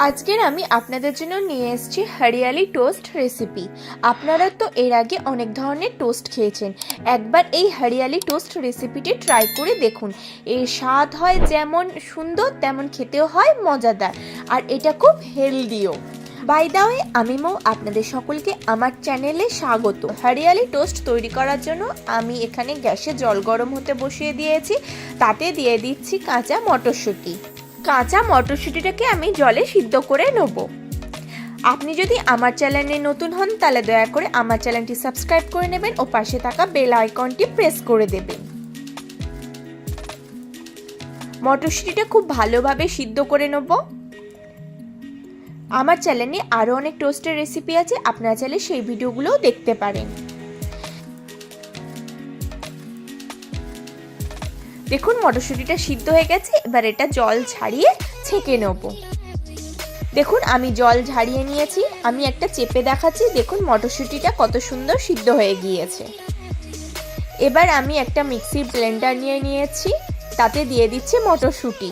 আজকের আমি আপনাদের জন্য নিয়ে এসেছি হরিয়ালি টোস্ট রেসিপি। আপনারা তো এর আগে অনেক ধরনের টোস্ট খেয়েছেন, একবার এই হরিয়ালি টোস্ট রেসিপিটি ট্রাই করে দেখুন। এর স্বাদ হয় যেমন সুন্দর তেমন খেতেও হয় মজাদার, আর এটা খুব হেলদিও। বাই দা ওয়ে, আমি মৌ, আপনাদের সকলকে আমার চ্যানেলে স্বাগত। হরিয়ালি টোস্ট তৈরি করার জন্য আমি এখানে গ্যাসে জল গরম হতে বসিয়ে দিয়েছি, তাতে দিয়ে দিচ্ছি কাঁচা মটরশুঁটি। কাঁচা মটরশুঁটিটাকে আমি জলে সিদ্ধ করে নেব। আপনি যদি আমার চ্যানেলে নতুন হন তাহলে দয়া করে আমার চ্যানেলটি সাবস্ক্রাইব করে নেবেন ও পাশে থাকা বেল আইকনটি প্রেস করে দেবেন। মটরশুঁটিটা খুব ভালোভাবে সিদ্ধ করে নেব। আমার চ্যানেলে আরও অনেক টোস্টের রেসিপি আছে, আপনারা চাইলে সেই ভিডিওগুলোও দেখতে পারেন। দেখুন মটরশুঁটিটা সিদ্ধ হয়ে গেছে, এবার এটা জল ছাড়িয়ে ছেঁকে নেব। দেখুন আমি জল ঝাড়িয়ে নিয়েছি, আমি একটা চেপে দেখাচ্ছি। দেখুন মটরশুঁটিটা কত সুন্দর সিদ্ধ হয়ে গিয়েছে। এবার আমি একটা মিক্সি ব্লেন্ডার নিয়ে নিয়েছি, তাতে দিয়ে দিচ্ছি মটরশুঁটি,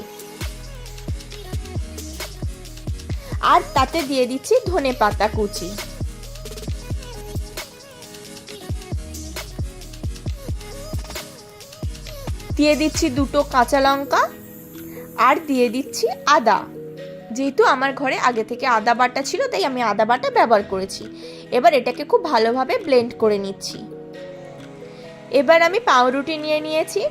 আর তাতে দিয়ে দিচ্ছি ধনেপাতা কুচি। দিয়ে দিচ্ছি দুটো কাঁচা লঙ্কা, আর দিয়ে দিচ্ছি আদা। যেহেতু আমার ঘরে আগে থেকে আদা বাটা ছিল তাই আমি আদা বাটা ব্যবহার করেছি। এবার এটাকে খুব ভালোভাবে ব্লেন্ড করে নিচ্ছি। এবার আমি পাউরুটি নিয়ে নিয়েছি,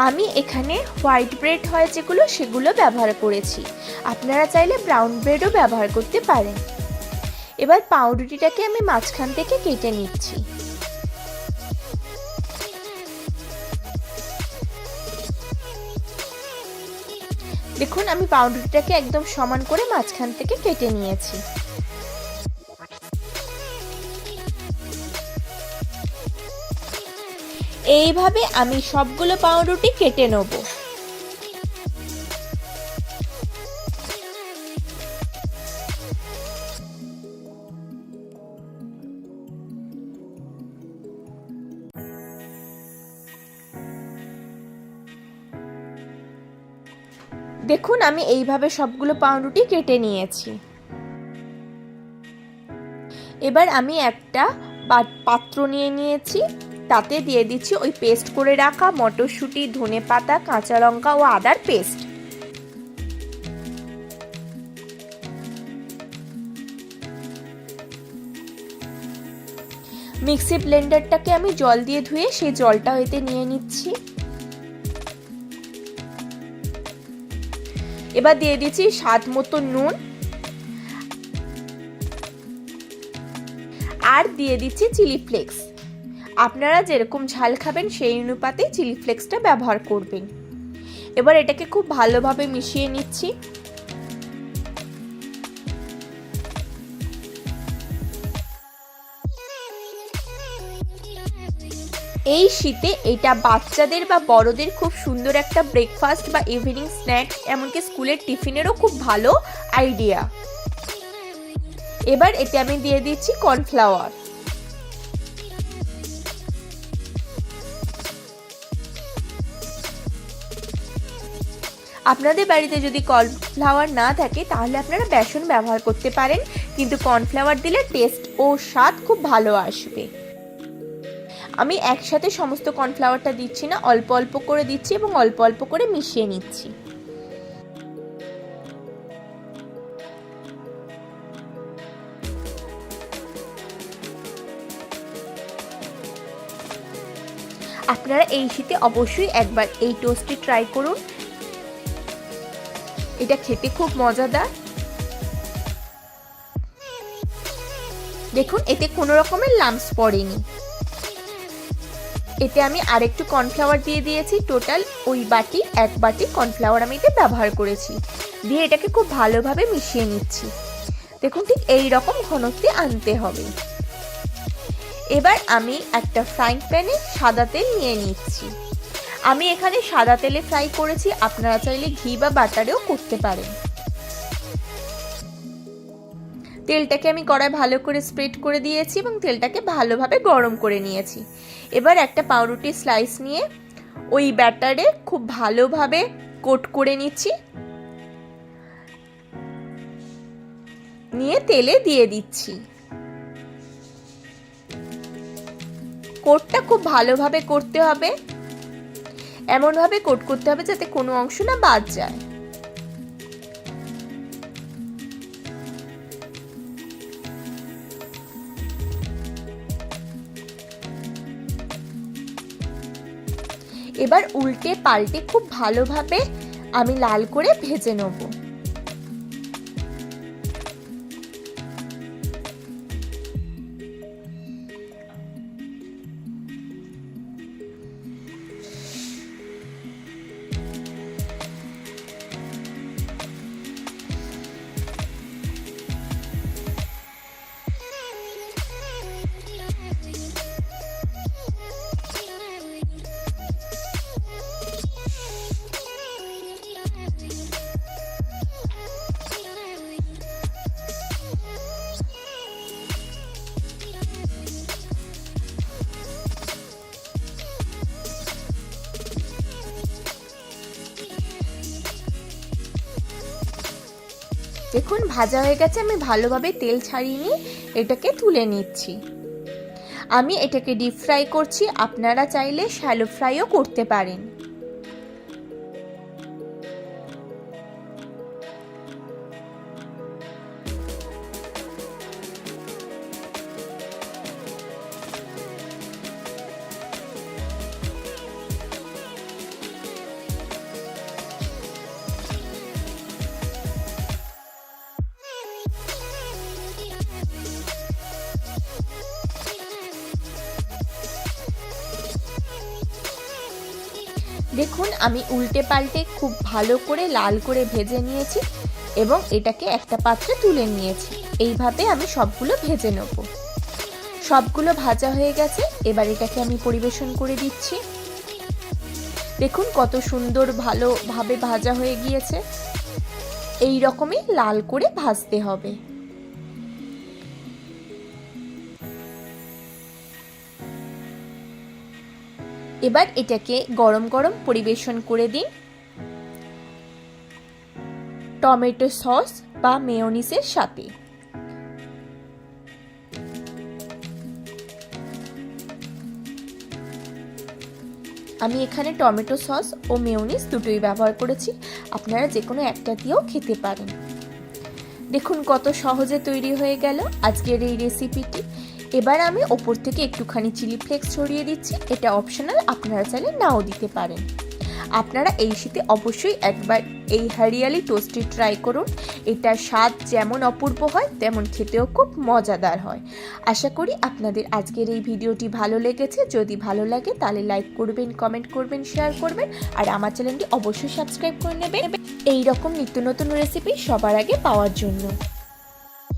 আমি এখানে হোয়াইট ব্রেড হয় যেগুলো সেগুলো ব্যবহার করেছি, আপনারা চাইলে ব্রাউন ব্রেডও ব্যবহার করতে পারেন। এবার পাউরুটিটাকে আমি মাঝখান থেকে কেটে নিচ্ছি। দেখুন আমি পাউরুটিটাকে একদম সমান করে মাঝখান থেকে কেটে নিয়েছি। এইভাবে আমি সবগুলো পাউরুটি কেটে নেব। দেখুন আমি এইভাবে সবগুলো পাউরুটি কেটে নিয়েছি। এবার আমি একটা পাত্র নিয়ে নিয়েছি, তাতে দিয়ে দিচ্ছি ওই পেস্ট করে রাখা মটরশুঁটি, ধনেপাতা, কাঁচা লঙ্কা ও আদার পেস্ট। মিক্সি ব্লেন্ডারটাকে আমি জল দিয়ে ধুয়ে সেই জলটা এতে নিয়ে নিচ্ছি। এবার দিয়ে দিচ্ছি স্বাদ মতো নুন, আর দিয়ে দিচ্ছি চিলি ফ্লেক্স। আপনারা যেরকম ঝাল খাবেন সেই অনুপাতে চিলি ফ্লেক্সটা ব্যবহার করবেন। এবার এটাকে খুব ভালোভাবে মিশিয়ে নিচ্ছি। এই শীতে এটা বাচ্চাদের বা বড়দের খুব সুন্দর একটা ব্রেকফাস্ট বা ইভিনিং স্ন্যাক্স, এমনকি স্কুলের টিফিনেরও খুব ভালো আইডিয়া। এবার এতে আমি দিয়ে দিচ্ছি কর্নফ্লাওয়ার। আপনাদের বাড়িতে যদি কর্নফ্লাওয়ার না থাকে তাহলে আপনারা বেসন ব্যবহার করতে পারেন, কিন্তু কর্নফ্লাওয়ার দিলে টেস্ট ও স্বাদ খুব ভালো আসবে। আমি একসাথে সমস্ত কর্নফ্লাওয়ারটা দিচ্ছি না, অল্প অল্প করে দিচ্ছি এবং অল্প অল্প করে মিশিয়ে নিচ্ছি। আপনারা এই শীতে অবশ্যই একবার এই টোস্টটি ট্রাই করুন, এটা খেতে খুব মজাদার। দেখুন এতে কোনো রকমের লাম্পস পড়েনি। এতে আমি আরেকটু কর্নফ্লাওয়ার দিয়ে দিয়েছি, টোটাল ওই বাটি 1 বাটি কর্নফ্লাওয়ার আমি এতে ব্যবহার করেছি। দিয়ে এটাকে খুব ভালোভাবে মিশিয়ে নিচ্ছি। দেখুন ঠিক এই রকম ঘনত্বে আনতে হবে। এবার আমি একটা ফ্রাইং প্যানে সাদা তেল নিয়ে নিচ্ছি। আমি এখানে সাদা তেলে ফ্রাই করেছি, আপনারা চাইলে ঘি বা বাটারেও করতে পারেন। তেলটাকে আমি কড়ায় ভালো করে স্প্রেড করে দিয়েছি এবং তেলটাকে ভালোভাবে গরম করে নিয়েছি। এবার একটা পাউরুটি স্লাইস নিয়ে ওই ব্যাটারে খুব ভালোভাবে কোট করে নিচ্ছি, নিয়ে তেলে দিয়ে দিচ্ছি। কোটটা খুব ভালোভাবে করতে হবে, এমনভাবে কোট করতে হবে যাতে কোনো অংশ না বাদ যায়। এবার উল্টে পাল্টে খুব ভালোভাবে আমি লাল করে ভেজে নেব। দেখুন ভাজা হয়ে গেছে, আমি ভালোভাবে তেল ছাড়িয়ে নিয়ে এটাকে তুলে নিচ্ছি। আমি এটাকে ডিপ ফ্রাই করছি, আপনারা চাইলে শ্যালো ফ্রাইও করতে পারেন। দেখুন আমি উল্টে পাল্টে খুব ভালো করে লাল করে ভেজে নিয়েছি এবং এটাকে একটা পাত্রে তুলে নিয়েছি। এইভাবে আমি সবগুলো ভেজে নেব। সবগুলো ভাজা হয়ে গেছে, এবার এটাকে আমি পরিবেশন করে দিচ্ছি। দেখুন কত সুন্দর ভালোভাবে ভাজা হয়ে গিয়েছে। এই রকমই লাল করে ভাজতে হবে। এবার এটাকে গরম গরম পরিবেশন করে দিন টমেটো সস বা মেয়োনিজের সাথে। আমি এখানে টমেটো সস ও মেয়োনিজ দুটোই ব্যবহার করেছি, আপনারা যে কোনো একটা দিয়েও খেতে পারেন। দেখুন কত সহজে তৈরি হয়ে গেল আজকের এই রেসিপিটি। এবার আমি ওপর থেকে একটুখানি চিলি ফ্লেক্স ছড়িয়ে দিচ্ছি, এটা অপশনাল, আপনারা চাইলে নাও দিতে পারেন। আপনারা এই শীতে অবশ্যই একবার এই হরিয়ালি টোস্টটি ট্রাই করুন। এটার স্বাদ যেমন অপূর্ব হয় তেমন খেতেও খুব মজাদার হয়। আশা করি আপনাদের আজকের এই ভিডিওটি ভালো লেগেছে। যদি ভালো লাগে তাহলে লাইক করবেন, কমেন্ট করবেন, শেয়ার করবেন আর আমার চ্যানেলটি অবশ্যই সাবস্ক্রাইব করে নেবেন এই রকম নিত্য নতুন রেসিপি সবার আগে পাওয়ার জন্য।